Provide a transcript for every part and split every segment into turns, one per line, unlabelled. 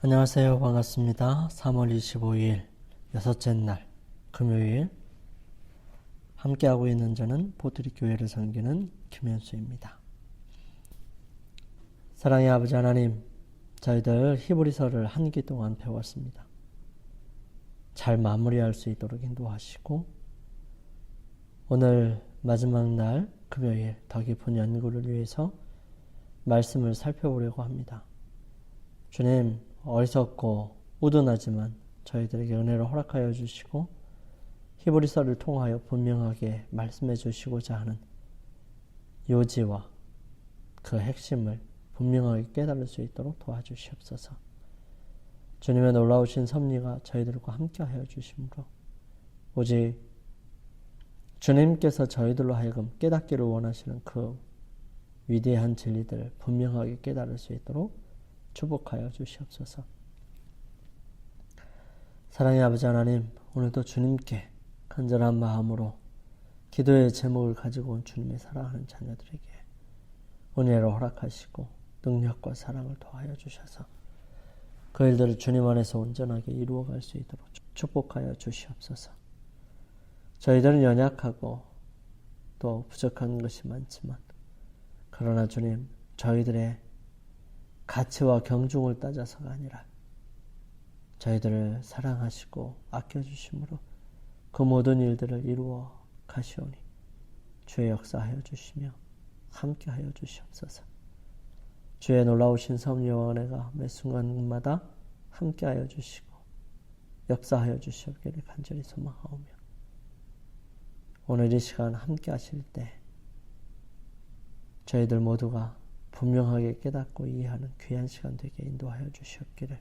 안녕하세요. 반갑습니다. 3월 25일 여섯째 날 금요일 함께하고 있는 저는 보트리 교회를 섬기는 김현수입니다. 사랑의 아버지 하나님, 저희들 히브리서를 한 기 동안 배웠습니다. 잘 마무리할 수 있도록 인도하시고 오늘 마지막 날 금요일 더 깊은 연구를 위해서 말씀을 살펴보려고 합니다. 주님, 어리석고 우둔하지만 저희들에게 은혜를 허락하여 주시고 히브리서를 통하여 분명하게 말씀해 주시고자 하는 요지와 그 핵심을 분명하게 깨달을 수 있도록 도와주시옵소서. 주님의 놀라우신 섭리가 저희들과 함께하여 주심으로 오직 주님께서 저희들로 하여금 깨닫기를 원하시는 그 위대한 진리들을 분명하게 깨달을 수 있도록 축복하여 주시옵소서. 사랑의 아버지 하나님, 오늘도 주님께 간절한 마음으로 기도의 제목을 가지고 온 주님의 사랑하는 자녀들에게 은혜를 허락하시고 능력과 사랑을 더하여 주셔서 그 일들을 주님 안에서 온전하게 이루어갈 수 있도록 축복하여 주시옵소서. 저희들은 연약하고 또 부족한 것이 많지만 그러나 주님, 저희들의 가치와 경중을 따져서가 아니라 저희들을 사랑하시고 아껴주심으로 그 모든 일들을 이루어 가시오니 주의 역사하여 주시며 함께하여 주시옵소서. 주의 놀라우신 섭리와 은혜가 매 순간마다 함께하여 주시고 역사하여 주시옵기를 간절히 소망하오며 오늘 이 시간 함께하실 때 저희들 모두가 분명하게 깨닫고 이해하는 귀한 시간 되게 인도하여 주시옵기를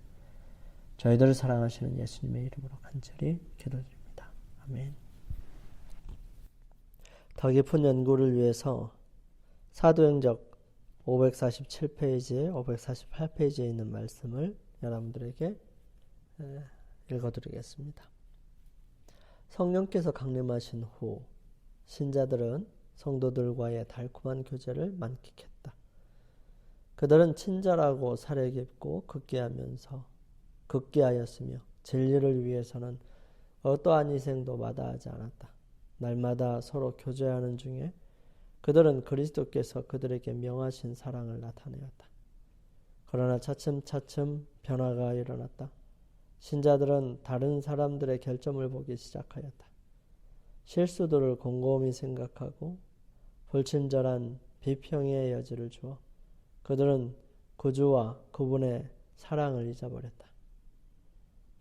저희들을 사랑하시는 예수님의 이름으로 간절히 기도드립니다. 아멘. 더 깊은 연구를 위해서 사도행적 547페이지에 548페이지에 있는 말씀을 여러분들에게 읽어드리겠습니다. 성령께서 강림하신 후 신자들은 성도들과의 달콤한 교제를 만끽했다. 그들은 친절하고 사려 깊고 극기하였으며 진리를 위해서는 어떠한 희생도 마다하지 않았다. 날마다 서로 교제하는 중에 그들은 그리스도께서 그들에게 명하신 사랑을 나타내었다. 그러나 차츰차츰 변화가 일어났다. 신자들은 다른 사람들의 결점을 보기 시작하였다. 실수들을 곰곰이 생각하고 불친절한 비평의 여지를 주어 그들은 구주와 그분의 사랑을 잊어버렸다.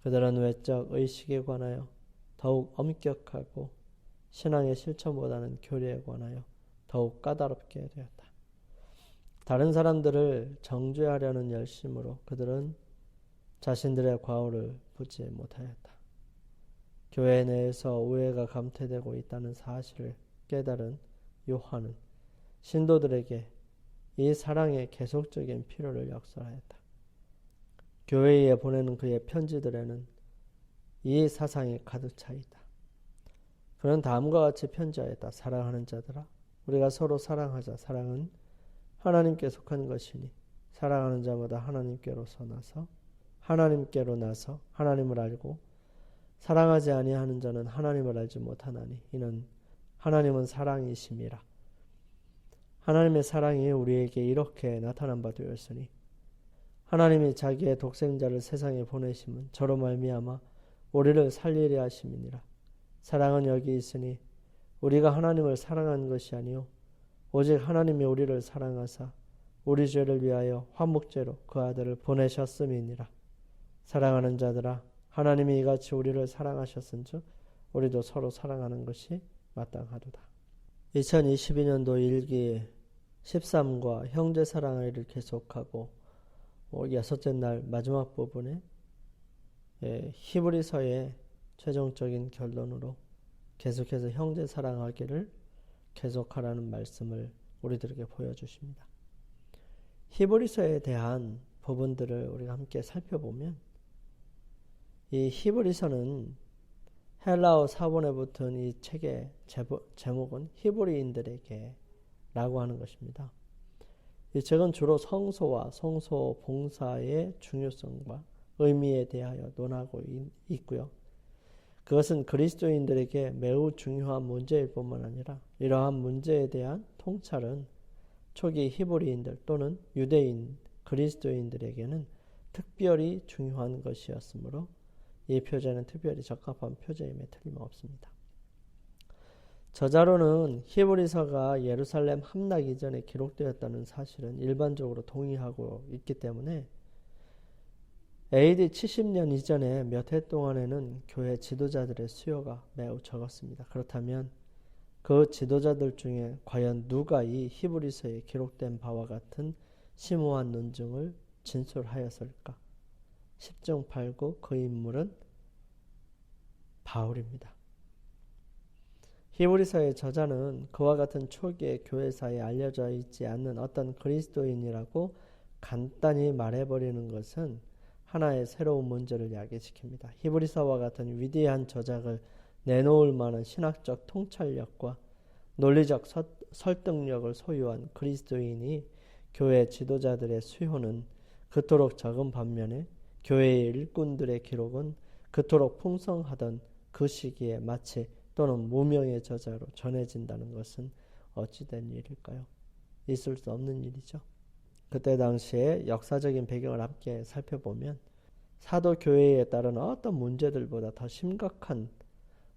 그들은 외적 의식에 관하여 더욱 엄격하고 신앙의 실천보다는 교리에 관하여 더욱 까다롭게 되었다. 다른 사람들을 정죄하려는 열심으로 그들은 자신들의 과오를 붙지 못하였다. 교회 내에서 우애가 감퇴되고 있다는 사실을 깨달은 요한은 신도들에게 이 사랑의 계속적인 필요를 역설하였다. 교회에 보내는 그의 편지들에는 이 사상이 가득 차 있다. 그는 다음과 같이 편지하였다. 사랑하는 자들아, 우리가 서로 사랑하자. 사랑은 하나님께 속한 것이니 사랑하는 자마다 하나님께로 나서 하나님을 알고 사랑하지 아니하는 자는 하나님을 알지 못하나니 이는 하나님은 사랑이심이라. 하나님의 사랑이 우리에게 이렇게 나타난 바 되었으니 하나님이 자기의 독생자를 세상에 보내심은 저로 말미암아 우리를 살리려 하심이니라. 사랑은 여기 있으니 우리가 하나님을 사랑한 것이 아니요 오직 하나님이 우리를 사랑하사 우리 죄를 위하여 화목제로 그 아들을 보내셨음이니라. 사랑하는 자들아, 하나님이 이같이 우리를 사랑하셨은즉 우리도 서로 사랑하는 것이 마땅하도다. 2022년도 일기 13과 형제 사랑을 계속하고 여섯째 날 마지막 부분에 히브리서의 최종적인 결론으로 계속해서 형제 사랑하기를 계속하라는 말씀을 우리들에게 보여주십니다. 히브리서에 대한 부분들을 우리가 함께 살펴보면 이 히브리서는 헬라어 사본에 붙은 이 책의 제목은 히브리인들에게 라고 하는 것입니다. 이 책은 주로 성소와 성소 봉사의 중요성과 의미에 대하여 논하고 있고요. 그것은 그리스도인들에게 매우 중요한 문제일 뿐만 아니라 이러한 문제에 대한 통찰은 초기 히브리인들 또는 유대인 그리스도인들에게는 특별히 중요한 것이었으므로 이 표제는 특별히 적합한 표제임에 틀림없습니다. 저자로는 히브리서가 예루살렘 함락 이전에 기록되었다는 사실은 일반적으로 동의하고 있기 때문에 AD 70년 이전에 몇 해 동안에는 교회 지도자들의 수요가 매우 적었습니다. 그렇다면 그 지도자들 중에 과연 누가 이 히브리서에 기록된 바와 같은 심오한 논증을 진술하였을까? 10중 8구 그 인물은 바울입니다. 히브리서의 저자는 그와 같은 초기의 교회사에 알려져 있지 않는 어떤 그리스도인이라고 간단히 말해버리는 것은 하나의 새로운 문제를 야기시킵니다. 히브리서와 같은 위대한 저작을 내놓을 만한 신학적 통찰력과 논리적 설득력을 소유한 그리스도인이 교회 지도자들의 수요는 그토록 적은 반면에 교회의 일꾼들의 기록은 그토록 풍성하던 그 시기에 마치 또는 무명의 저자로 전해진다는 것은 어찌된 일일까요? 있을 수 없는 일이죠. 그때 당시에 역사적인 배경을 함께 살펴보면 사도교회에 따른 어떤 문제들보다 더 심각한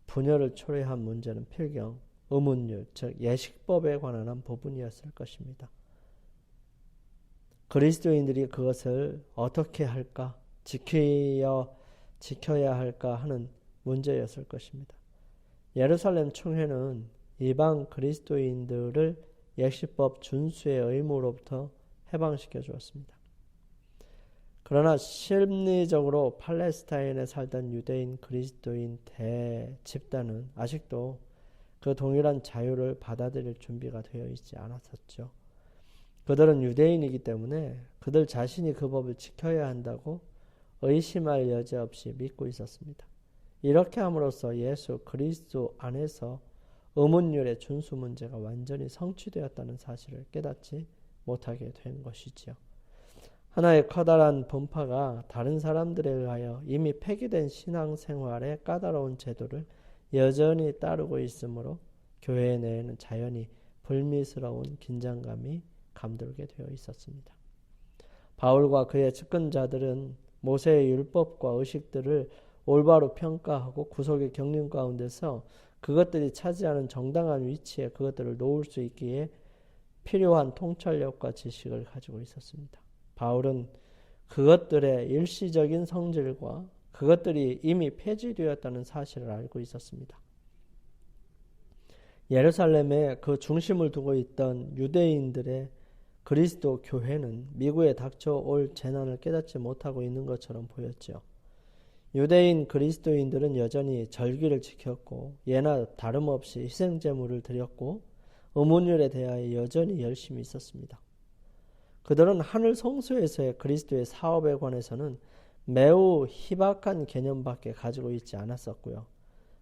분열을 초래한 문제는 필경, 의문율, 즉 예식법에 관한 한 부분이었을 것입니다. 그리스도인들이 그것을 어떻게 할까, 지켜야 할까 하는 문제였을 것입니다. 예루살렘 총회는 이방 그리스도인들을 예식법 준수의 의무로부터 해방시켜 주었습니다. 그러나 심리적으로 팔레스타인에 살던 유대인 그리스도인 대집단은 아직도 그 동일한 자유를 받아들일 준비가 되어 있지 않았었죠. 그들은 유대인이기 때문에 그들 자신이 그 법을 지켜야 한다고 의심할 여지 없이 믿고 있었습니다. 이렇게 함으로써 예수 그리스도 안에서 의문율의 준수 문제가 완전히 성취되었다는 사실을 깨닫지 못하게 된 것이지요. 하나의 커다란 분파가 다른 사람들에 의하여 이미 폐기된 신앙생활의 까다로운 제도를 여전히 따르고 있으므로 교회 내에는 자연히 불미스러운 긴장감이 감돌게 되어 있었습니다. 바울과 그의 측근자들은 모세의 율법과 의식들을 올바로 평가하고 구속의 경륜 가운데서 그것들이 차지하는 정당한 위치에 그것들을 놓을 수 있기에 필요한 통찰력과 지식을 가지고 있었습니다. 바울은 그것들의 일시적인 성질과 그것들이 이미 폐지되었다는 사실을 알고 있었습니다. 예루살렘에 그 중심을 두고 있던 유대인들의 그리스도 교회는 미국에 닥쳐올 재난을 깨닫지 못하고 있는 것처럼 보였죠. 유대인 그리스도인들은 여전히 절기를 지켰고 예나 다름없이 희생제물을 드렸고 의문율에 대하여 여전히 열심히 있었습니다. 그들은 하늘 성소에서의 그리스도의 사업에 관해서는 매우 희박한 개념밖에 가지고 있지 않았었고요.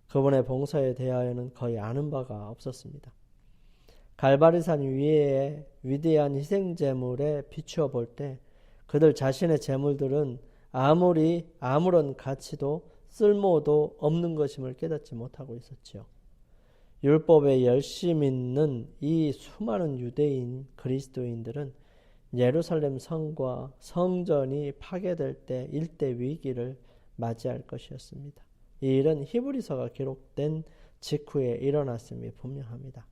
그분의 봉사에 대하여는 거의 아는 바가 없었습니다. 갈바리산 위에 위대한 희생제물에 비추어 볼 때 그들 자신의 제물들은 아무런 가치도 쓸모도 없는 것임을 깨닫지 못하고 있었지요. 율법에 열심 있는 이 수많은 유대인 그리스도인들은 예루살렘 성과 성전이 파괴될 때 일대 위기를 맞이할 것이었습니다. 이 일은 히브리서가 기록된 직후에 일어났음이 분명합니다.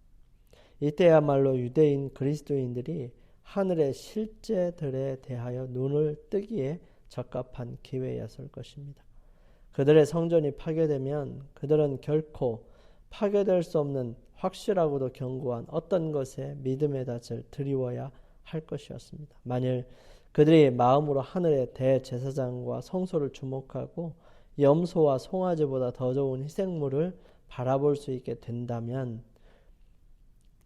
이때야말로 유대인 그리스도인들이 하늘의 실제들에 대하여 눈을 뜨기에 적합한 기회였을 것입니다. 그들의 성전이 파괴되면 그들은 결코 파괴될 수 없는 확실하고도 견고한 어떤 것에 믿음의 닻을 드리워야 할 것이었습니다. 만일 그들이 마음으로 하늘의 대제사장과 성소를 주목하고 염소와 송아지보다 더 좋은 희생물을 바라볼 수 있게 된다면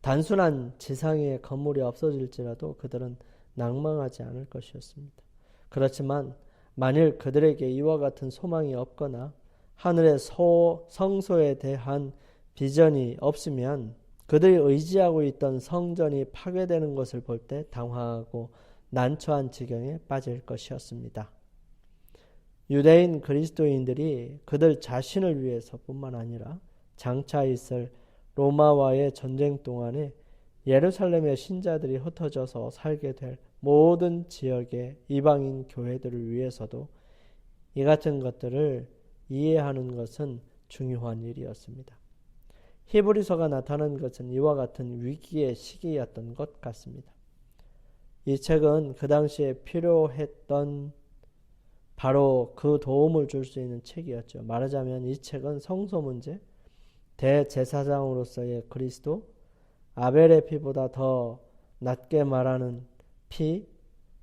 단순한 지상의 건물이 없어질지라도 그들은 낭망하지 않을 것이었습니다. 그렇지만 만일 그들에게 이와 같은 소망이 없거나 하늘의 성소에 대한 비전이 없으면 그들이 의지하고 있던 성전이 파괴되는 것을 볼 때 당황하고 난처한 지경에 빠질 것이었습니다. 유대인 그리스도인들이 그들 자신을 위해서뿐만 아니라 장차 있을 로마와의 전쟁 동안에 예루살렘의 신자들이 흩어져서 살게 될 모든 지역의 이방인 교회들을 위해서도 이 같은 것들을 이해하는 것은 중요한 일이었습니다. 히브리서가 나타난 것은 이와 같은 위기의 시기였던 것 같습니다. 이 책은 그 당시에 필요했던 바로 그 도움을 줄 수 있는 책이었죠. 말하자면 이 책은 성소 문제, 대제사장으로서의 그리스도, 아벨의 피보다 더 낮게 말하는 피,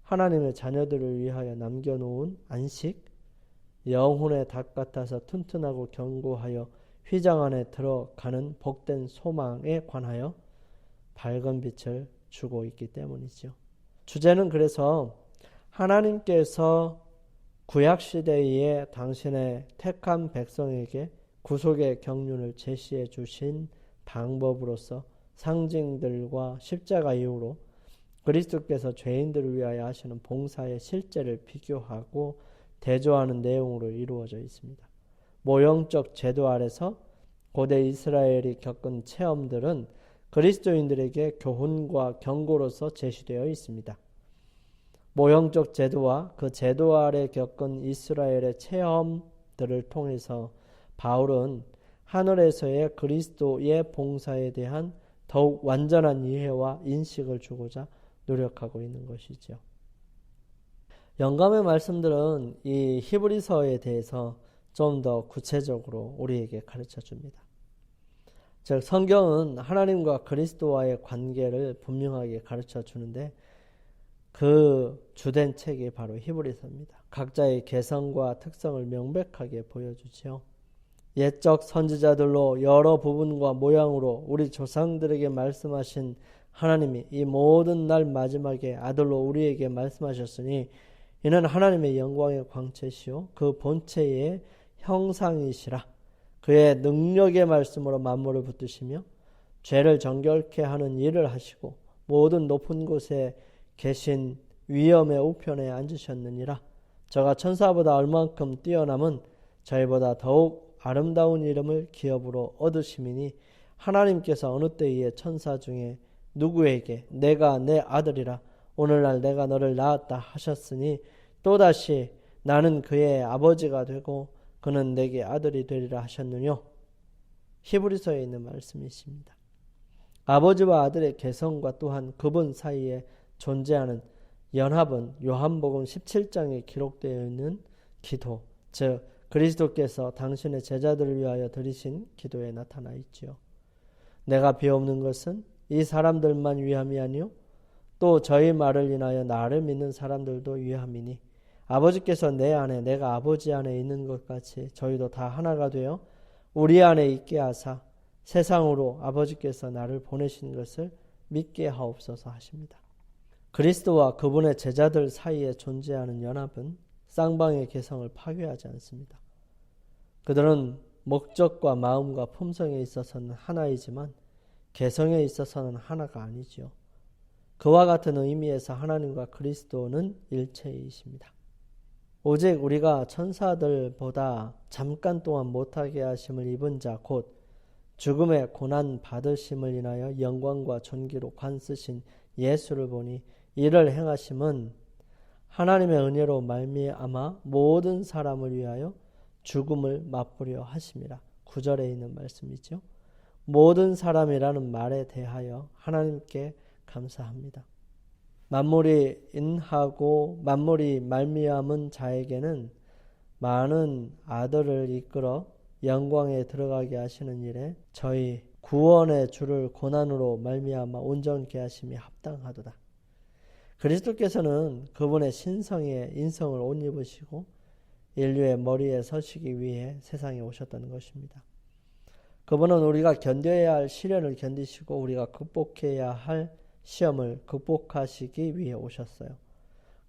하나님의 자녀들을 위하여 남겨놓은 안식, 영혼의 닭 같아서 튼튼하고 견고하여 휘장 안에 들어가는 복된 소망에 관하여 밝은 빛을 주고 있기 때문이죠. 주제는 그래서 하나님께서 구약시대에 당신의 택한 백성에게 구속의 경륜을 제시해 주신 방법으로서 상징들과 십자가 이후로 그리스도께서 죄인들을 위하여 하시는 봉사의 실제를 비교하고 대조하는 내용으로 이루어져 있습니다. 모형적 제도 아래서 고대 이스라엘이 겪은 체험들은 그리스도인들에게 교훈과 경고로서 제시되어 있습니다. 모형적 제도와 그 제도 아래 겪은 이스라엘의 체험들을 통해서 바울은 하늘에서의 그리스도의 봉사에 대한 더욱 완전한 이해와 인식을 주고자 노력하고 있는 것이죠. 영감의 말씀들은 이 히브리서에 대해서 좀 더 구체적으로 우리에게 가르쳐 줍니다. 즉 성경은 하나님과 그리스도와의 관계를 분명하게 가르쳐 주는데 그 주된 책이 바로 히브리서입니다. 각자의 개성과 특성을 명백하게 보여주지요. 옛적 선지자들로 여러 부분과 모양으로 우리 조상들에게 말씀하신 하나님이 이 모든 날 마지막에 아들로 우리에게 말씀하셨으니 이는 하나님의 영광의 광채시요 그 본체의 형상이시라. 그의 능력의 말씀으로 만물을 붙드시며 죄를 정결케 하는 일을 하시고 모든 높은 곳에 계신 위엄의 우편에 앉으셨느니라. 저가 천사보다 얼만큼 뛰어남은 저희보다 더욱 아름다운 이름을 기업으로 얻으심이니 하나님께서 어느 때에 천사 중에 누구에게 내가 내 아들이라 오늘날 내가 너를 낳았다 하셨으니 또다시 나는 그의 아버지가 되고 그는 내게 아들이 되리라 하셨느뇨. 히브리서에 있는 말씀이십니다. 아버지와 아들의 개성과 또한 그분 사이에 존재하는 연합은 요한복음 17장에 기록되어 있는 기도, 즉 그리스도께서 당신의 제자들을 위하여 드리신 기도에 나타나 있지요. 내가 비옵는 것은 이 사람들만 위함이 아니요 또 저희 말을 인하여 나를 믿는 사람들도 위함이니 아버지께서 내 안에 내가 아버지 안에 있는 것 같이 저희도 다 하나가 되어 우리 안에 있게 하사 세상으로 아버지께서 나를 보내신 것을 믿게 하옵소서 하십니다. 그리스도와 그분의 제자들 사이에 존재하는 연합은 쌍방의 개성을 파괴하지 않습니다. 그들은 목적과 마음과 품성에 있어서는 하나이지만 개성에 있어서는 하나가 아니지요. 그와 같은 의미에서 하나님과 그리스도는 일체이십니다. 오직 우리가 천사들보다 잠깐 동안 못하게 하심을 입은 자 곧 죽음의 고난 받으심을 인하여 영광과 존귀로 관쓰신 예수를 보니 이를 행하심은 하나님의 은혜로 말미암아 모든 사람을 위하여 죽음을 맛보려 하심이라. 9절에 있는 말씀이죠. 모든 사람이라는 말에 대하여 하나님께 감사합니다. 만물이 인하고 만물이 말미암은 자에게는 많은 아들을 이끌어 영광에 들어가게 하시는 일에 저희 구원의 주를 고난으로 말미암아 온전케 하심이 합당하도다. 그리스도께서는 그분의 신성에 인성을 옷 입으시고 인류의 머리에 서시기 위해 세상에 오셨다는 것입니다. 그분은 우리가 견뎌야 할 시련을 견디시고 우리가 극복해야 할 시험을 극복하시기 위해 오셨어요.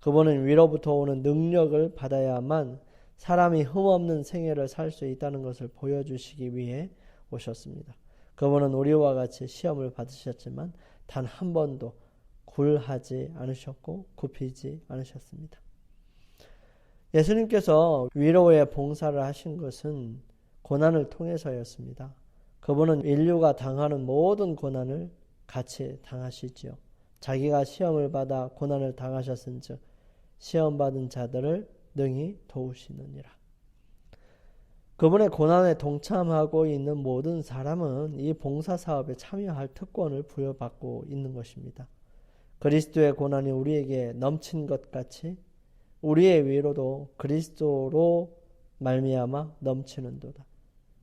그분은 위로부터 오는 능력을 받아야만 사람이 흠없는 생애를 살 수 있다는 것을 보여주시기 위해 오셨습니다. 그분은 우리와 같이 시험을 받으셨지만 단 한 번도 굴하지 않으셨고 굽히지 않으셨습니다. 예수님께서 위로의 봉사를 하신 것은 고난을 통해서였습니다. 그분은 인류가 당하는 모든 고난을 같이 당하시지요. 자기가 시험을 받아 고난을 당하셨은즉 시험받은 자들을 능히 도우시느니라. 그분의 고난에 동참하고 있는 모든 사람은 이 봉사사업에 참여할 특권을 부여받고 있는 것입니다. 그리스도의 고난이 우리에게 넘친 것 같이 우리의 위로도 그리스도로 말미암아 넘치는도다.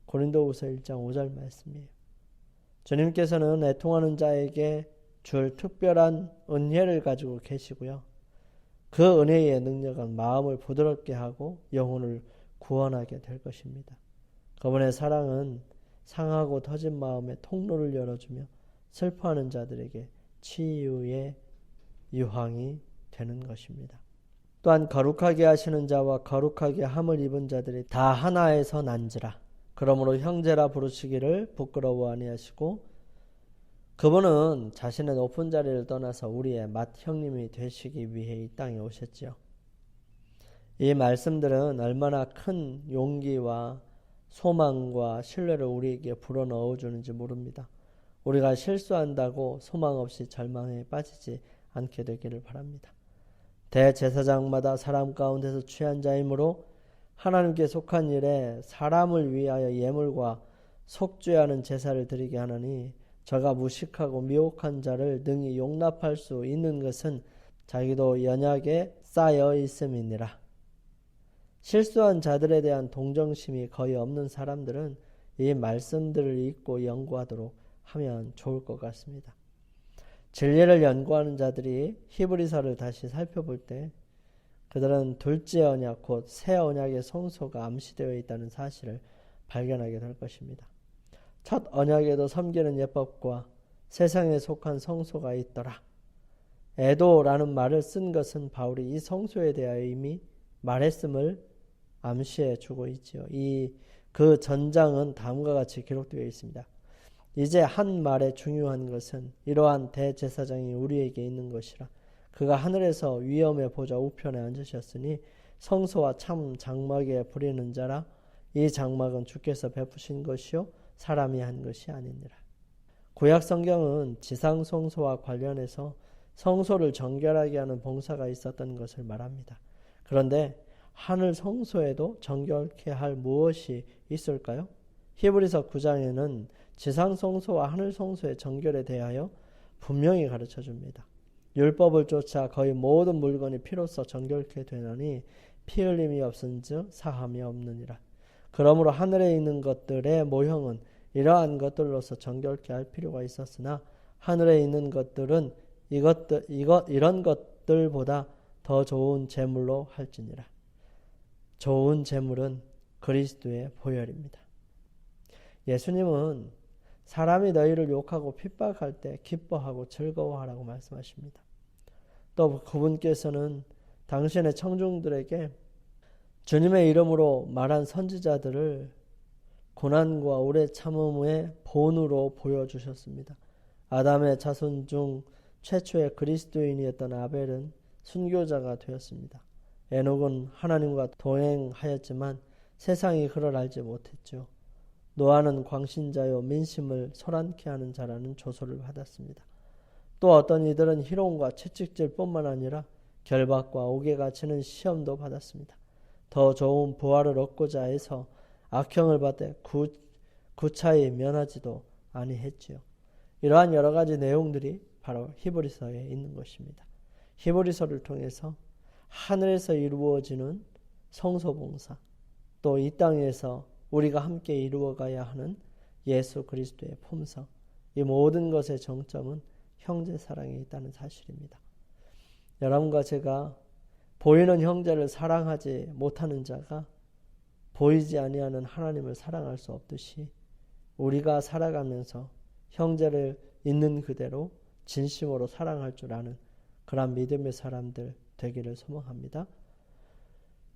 고린도후서 1장 5절 말씀이에요. 주님께서는 애통하는 자에게 줄 특별한 은혜를 가지고 계시고요. 그 은혜의 능력은 마음을 부드럽게 하고 영혼을 구원하게 될 것입니다. 그분의 사랑은 상하고 터진 마음에 통로를 열어주며 슬퍼하는 자들에게 치유의 유황이 되는 것입니다. 또한 거룩하게 하시는 자와 거룩하게 함을 입은 자들이 다 하나에서 난지라. 그러므로 형제라 부르시기를 부끄러워 아니하시고 그분은 자신의 높은 자리를 떠나서 우리의 맏 형님이 되시기 위해 이 땅에 오셨지요. 이 말씀들은 얼마나 큰 용기와 소망과 신뢰를 우리에게 불어넣어 주는지 모릅니다. 우리가 실수한다고 소망 없이 절망에 빠지지 않게 되기를 바랍니다. 대제사장마다 사람 가운데서 취한 자이므로 하나님께 속한 일에 사람을 위하여 예물과 속죄하는 제사를 드리게 하나니 저가 무식하고 미혹한 자를 능히 용납할 수 있는 것은 자기도 연약에 쌓여 있음이니라. 실수한 자들에 대한 동정심이 거의 없는 사람들은 이 말씀들을 읽고 연구하도록 하면 좋을 것 같습니다. 진리를 연구하는 자들이 히브리서를 다시 살펴볼 때 그들은 둘째 언약 곧 새 언약의 성소가 암시되어 있다는 사실을 발견하게 될 것입니다. 첫 언약에도 섬기는 예법과 세상에 속한 성소가 있더라. 에도라는 말을 쓴 것은 바울이 이 성소에 대하여 이미 말했음을 암시해 주고 있지요. 그 전장은 다음과 같이 기록되어 있습니다. 이제 한 말의 중요한 것은 이러한 대제사장이 우리에게 있는 것이라. 그가 하늘에서 위엄의 보좌 우편에 앉으셨으니 성소와 참 장막에 부리는 자라. 이 장막은 주께서 베푸신 것이요 사람이 한 것이 아니니라. 구약 성경은 지상 성소와 관련해서 성소를 정결하게 하는 봉사가 있었던 것을 말합니다. 그런데 하늘 성소에도 정결케 할 무엇이 있을까요? 히브리서 9장에는 지상 성소와 하늘 성소의 정결에 대하여 분명히 가르쳐 줍니다. 율법을 쫓아 거의 모든 물건이 피로써 정결케 되나니 피 흘림이 없은즉 사함이 없느니라. 그러므로 하늘에 있는 것들의 모형은 이러한 것들로서 정결케 할 필요가 있었으나 하늘에 있는 것들은 이런 것들보다 더 좋은 제물로 할지니라. 좋은 제물은 그리스도의 보혈입니다. 예수님은 사람이 너희를 욕하고 핍박할 때 기뻐하고 즐거워하라고 말씀하십니다. 또 그분께서는 당신의 청중들에게 주님의 이름으로 말한 선지자들을 고난과 오래 참음의 본으로 보여주셨습니다. 아담의 자손 중 최초의 그리스도인이었던 아벨은 순교자가 되었습니다. 에녹은 하나님과 동행하였지만 세상이 그를 알지 못했죠. 노아는 광신자요 민심을 소란케 하는 자라는 조소를 받았습니다. 또 어떤 이들은 희롱과 채찍질 뿐만 아니라 결박과 옥에가 치는 시험도 받았습니다. 더 좋은 부활을 얻고자 해서 악형을 받되 구차히 면하지도 아니했지요. 이러한 여러 가지 내용들이 바로 히브리서에 있는 것입니다. 히브리서를 통해서 하늘에서 이루어지는 성소봉사, 또 이 땅에서 우리가 함께 이루어가야 하는 예수 그리스도의 품성, 이 모든 것의 정점은 형제 사랑에 있다는 사실입니다. 여러분과 제가 보이는 형제를 사랑하지 못하는 자가 보이지 아니하는 하나님을 사랑할 수 없듯이 우리가 살아가면서 형제를 있는 그대로 진심으로 사랑할 줄 아는 그런 믿음의 사람들 되기를 소망합니다.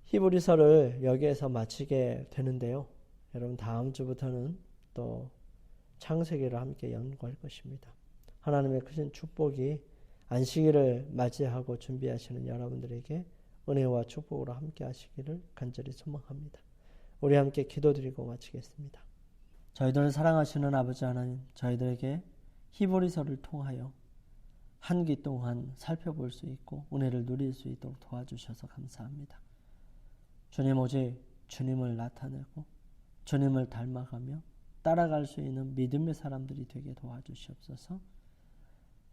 히브리서를 여기에서 마치게 되는데요. 여러분 다음 주부터는 또 창세기를 함께 연구할 것입니다. 하나님의 크신 축복이 안식일을 맞이하고 준비하시는 여러분들에게 은혜와 축복으로 함께 하시기를 간절히 소망합니다. 우리 함께 기도드리고 마치겠습니다. 저희들을 사랑하시는 아버지 하나님, 저희들에게 히브리서를 통하여 한 기 동안 살펴볼 수 있고 은혜를 누릴 수 있도록 도와주셔서 감사합니다. 주님, 오직 주님을 나타내고 주님을 닮아가며 따라갈 수 있는 믿음의 사람들이 되게 도와주시옵소서.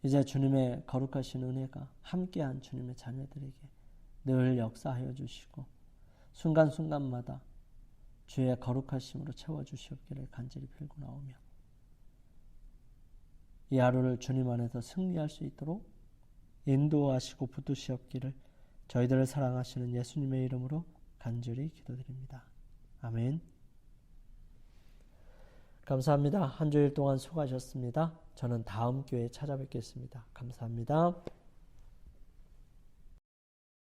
이제 주님의 거룩하신 은혜가 함께한 주님의 자녀들에게 늘 역사하여 주시고 순간순간마다 주의 거룩하심으로 채워주시옵기를 간절히 빌고 나오며 이 하루를 주님 안에서 승리할 수 있도록 인도하시고 붙드시옵기를 저희들을 사랑하시는 예수님의 이름으로 간절히 기도드립니다. 아멘. 감사합니다. 한 주일 동안 수고하셨습니다. 저는 다음 교회에 찾아뵙겠습니다. 감사합니다.